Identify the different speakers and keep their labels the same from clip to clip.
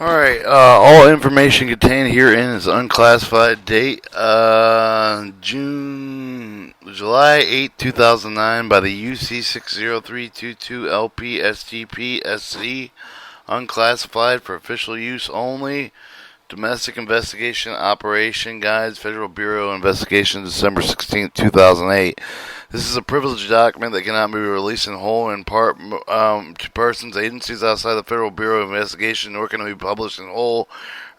Speaker 1: Alright, all information contained herein is unclassified. Date, July 8, 2009 by the UC 60322 LP STP SC. Unclassified for official use only. Domestic Investigation Operation Guides, Federal Bureau of Investigation, December 16, 2008. This is a privileged document that cannot be released in whole or in part to persons, agencies outside the Federal Bureau of Investigation, nor can it be published in whole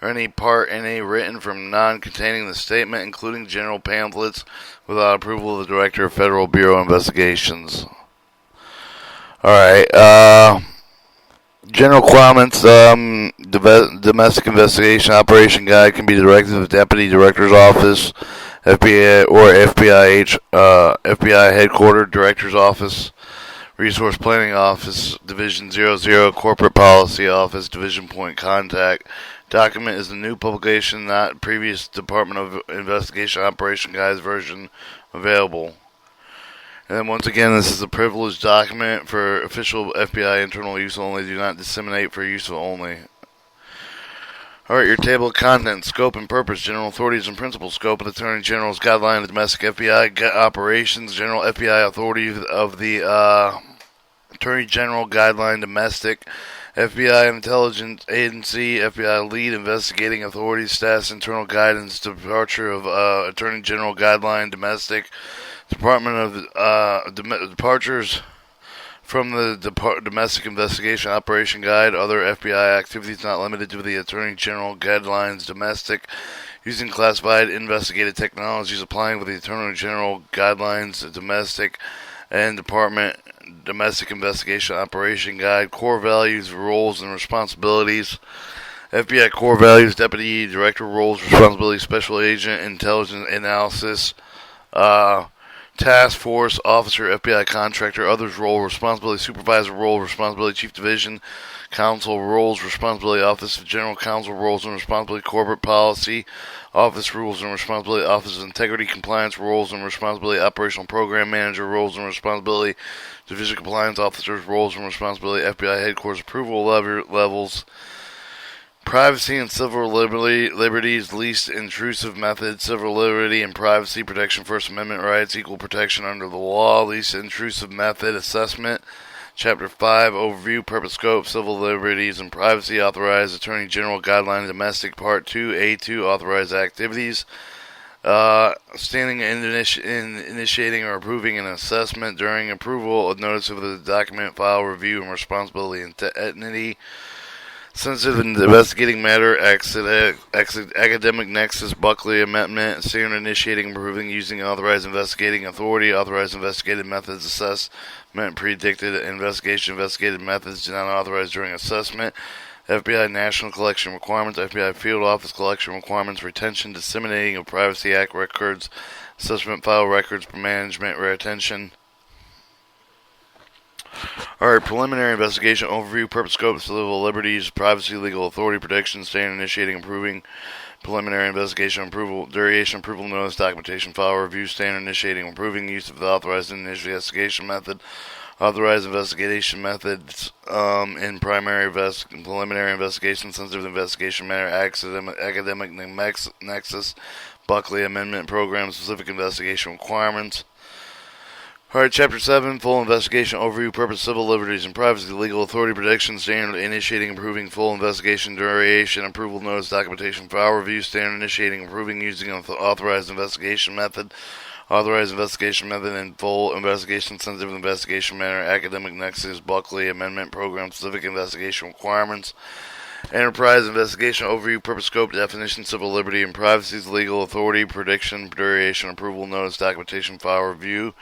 Speaker 1: or any part in any written from non-containing the statement, including general pamphlets, without approval of the Director of Federal Bureau of Investigations. Alright, general requirements, domestic investigation operation guide can be directed to the Deputy Director's Office, FBI or FBI Headquarters, Director's Office, Resource Planning Office, Division 00, Corporate Policy Office, Division Point Contact. Document is the new publication, not previous Department of Investigation Operation Guides version available. And then once again, this is a privileged document for official FBI internal use only. Do not disseminate for use only. Alright, your table of contents, scope and purpose, general authorities and principles, scope of the Attorney General's guideline of domestic FBI operations, general FBI authority of the Attorney General guideline domestic, FBI intelligence agency, FBI lead investigating authorities, status, internal guidance, departure of Attorney General guideline domestic, Department of departures from the Domestic Investigation Operation Guide, other FBI activities not limited to the Attorney General Guidelines Domestic, using classified investigative technologies, applying with the Attorney General Guidelines Domestic and Department Domestic Investigation Operation Guide, core values, roles, and responsibilities, FBI core values, Deputy Director roles, responsibilities, Special Agent, Intelligence Analysis, Task Force Officer, FBI Contractor, Others Role, Responsibility Supervisor Role, Responsibility Chief Division, Counsel Roles, Responsibility Office of General Counsel Roles and Responsibility Corporate Policy, Office Rules and Responsibility, Office of Integrity Compliance Roles and Responsibility, Operational Program Manager Roles and Responsibility, Division Compliance Officers Roles and Responsibility, FBI Headquarters Approval Levels, Privacy and civil liberties, least intrusive methods, civil liberty and privacy protection, First Amendment rights, equal protection under the law, least intrusive method assessment, Chapter 5, overview, purpose, scope, civil liberties and privacy, authorized Attorney General guideline, domestic, Part 2, A2, authorized activities, standing in initiating or approving an assessment during approval of notice of the document, file, review, and responsibility entity, sensitive and investigating matter, academic nexus, Buckley Amendment, standard initiating and approving using authorized investigating authority, authorized investigative methods, assessment, predicted investigative methods do not authorize during assessment, FBI national collection requirements, FBI field office collection requirements, retention, disseminating of Privacy Act records, assessment file records, management, retention. Alright, preliminary investigation overview, purpose, scope, civil liberties, privacy, legal authority, protection, standard initiating, approving, preliminary investigation, approval, duration, approval notice, documentation, file review, standard initiating, approving, use of the authorized investigation method, authorized investigation methods in primary preliminary investigation, sensitive investigation matter, academic nexus, Buckley Amendment program, specific investigation requirements. Alright, Chapter 7, full investigation overview, purpose, civil liberties and privacy, legal authority, protection, standard initiating, approving, full investigation, duration, approval notice, documentation, file review, standard initiating, approving, using an authorized investigation method, and full investigation, sensitive investigation matter, academic nexus, Buckley Amendment program, specific investigation requirements, enterprise investigation overview, purpose, scope, definition, civil liberty and privacy, legal authority, prediction, duration, approval notice, documentation, file review,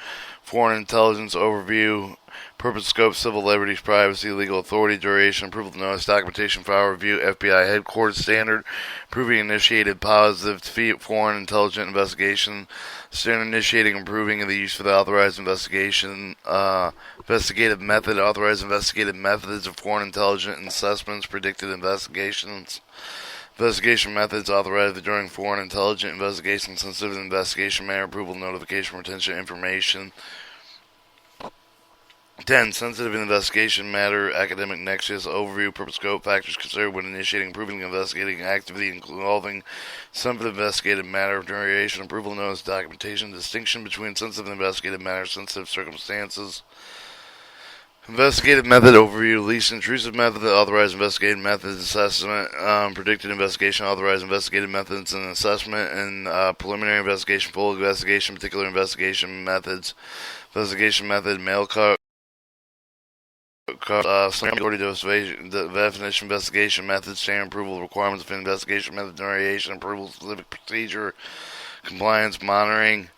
Speaker 1: foreign intelligence overview, purpose, scope, civil liberties, privacy, legal authority, duration, approval notice, documentation, file review, FBI headquarters standard, approving initiated positive foreign intelligence investigation, standard initiating, approving of the use of the authorized investigation, investigative method, authorized investigative methods of foreign intelligence assessments, predicted investigations, investigation methods authorized during foreign intelligence investigation, sensitive investigation matter, approval, notification, retention, information, 10. Sensitive investigation matter, academic nexus, overview, purpose, scope, factors considered when initiating, approving, investigating activity involving sensitive investigative matter, duration, approval notice, documentation, distinction between sensitive investigative matter, sensitive circumstances, investigative method overview, least intrusive method, authorized investigative methods, assessment, predicted investigation, authorized investigative methods and assessment, and preliminary investigation, full investigation, particular investigation methods, investigation method, mail card. Authority definition, investigation methods, standard approval requirements of investigation method, variation, approval, specific procedure, compliance, monitoring.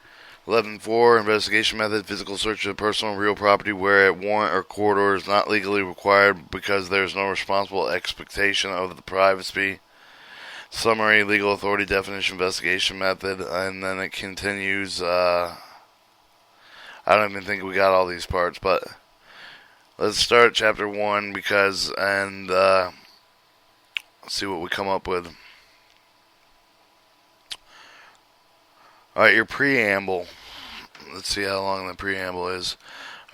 Speaker 1: 11.4 investigation method, physical search of personal and real property where a warrant or court order is not legally required because there is no responsible expectation of the privacy. Summary, legal authority definition, investigation method, and then it continues. I don't even think we got all these parts, but let's start chapter 1 and see what we come up with. Alright, your preamble. Let's see how long the preamble is.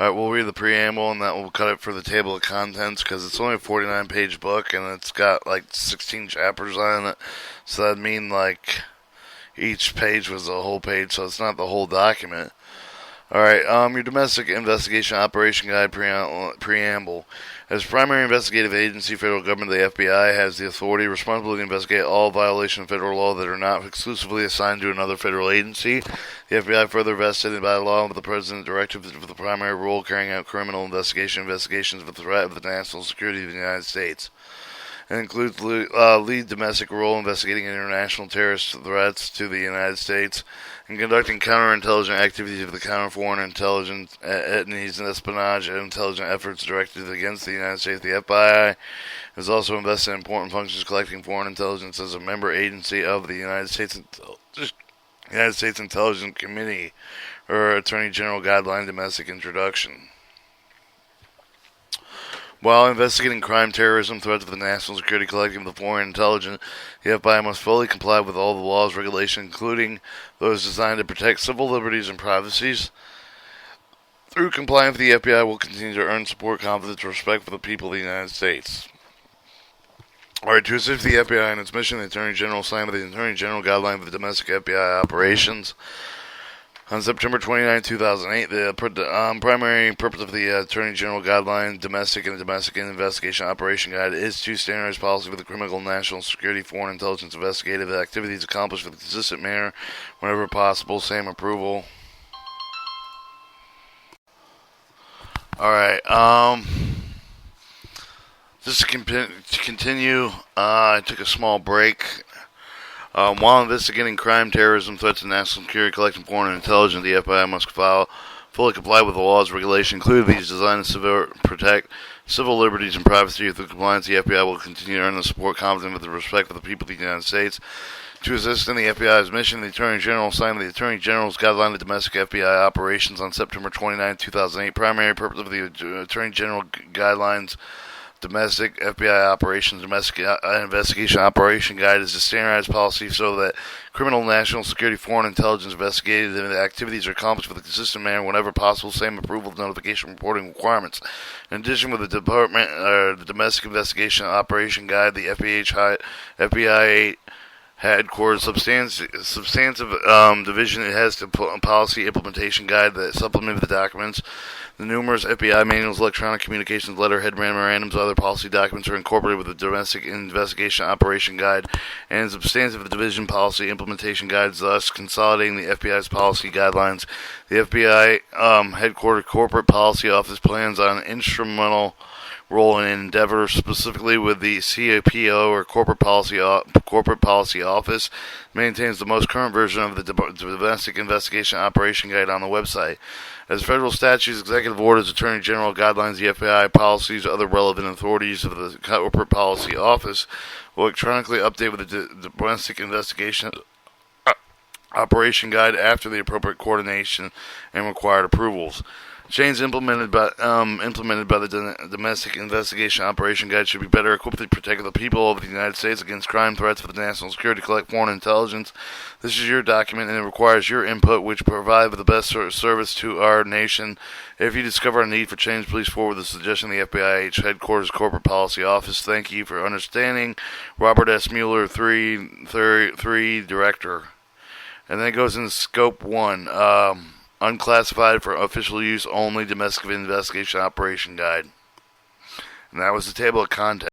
Speaker 1: Alright, we'll read the preamble and that will cut it for the table of contents because it's only a 49-page book and it's got like 16 chapters on it. So that'd mean like each page was a whole page, so it's not the whole document. Alright, your domestic investigation operation guide preamble. As primary investigative agency, federal government, the FBI has the authority, responsibility to investigate all violations of federal law that are not exclusively assigned to another federal agency. The FBI further vested by law with the President directive for the primary role carrying out criminal investigations of the threat of the national security of the United States. It includes lead domestic role investigating international terrorist threats to the United States and conducting counterintelligence activities of the counter-foreign intelligence needs and espionage and intelligence efforts directed against the United States. The FBI is also invested in important functions collecting foreign intelligence as a member agency of the United States Intelligence Committee or Attorney General Guideline Domestic Introduction. While investigating crime, terrorism, threats of the national security, collecting the foreign intelligence, the FBI must fully comply with all the laws, regulations, including those designed to protect civil liberties and privacies. Through compliance, the FBI will continue to earn support, confidence, and respect for the people of the United States. Alright, to assist the FBI in its mission, the Attorney General signed the Attorney General Guideline for domestic FBI operations. On September 29, 2008, the primary purpose of the Attorney General Guideline, Domestic Investigation Operation Guide, is to standardize policy for the criminal, national security, foreign intelligence investigative activities accomplished in a consistent manner whenever possible. Same approval. Alright, just to continue, I took a small break. While investigating crime, terrorism, threats to national security, collecting foreign intelligence, the FBI must fully comply with the laws and regulations, including these designed to protect civil liberties and privacy. Through compliance, the FBI will continue to earn the support, confidence, with the respect of the people of the United States. To assist in the FBI's mission, the Attorney General signed the Attorney General's Guideline of Domestic FBI Operations on September 29, 2008. Primary purpose of the Attorney General Guidelines Domestic FBI Operations Domestic Investigation Operation Guide is a standardized policy so that criminal, national security, foreign intelligence investigative activities are accomplished with a consistent manner whenever possible. Same approval of notification reporting requirements. In addition, with the the Domestic Investigation Operation Guide, the FBI headquarters substantive division, it has the policy implementation guide that supplement the documents. The numerous FBI manuals, electronic communications, letterhead, memorandums, other policy documents are incorporated with the Domestic Investigation Operation Guide and substantive division policy implementation guides, thus consolidating the FBI's policy guidelines. The FBI headquarters corporate policy office plans on instrumental role in endeavor, specifically with the CAPO or Corporate Policy Office, maintains the most current version of the Domestic Investigation Operation Guide on the website. As federal statutes, executive orders, Attorney General guidelines, the FBI policies, other relevant authorities of the Corporate Policy Office will electronically update with the Domestic Investigation Operation Guide after the appropriate coordination and required approvals. Change implemented by the Domestic Investigation Operation Guide should be better equipped to protect the people of the United States against crime, threats for the national security, collect foreign intelligence. This is your document, and it requires your input, which provide the best service to our nation. If you discover a need for change, please forward the suggestion to the FBI Headquarters Corporate Policy Office. Thank you for understanding. Robert S. Mueller, 3 Director. And then it goes into Scope 1. Unclassified for official use only, Domestic Investigation Operation Guide. And that was the table of contents.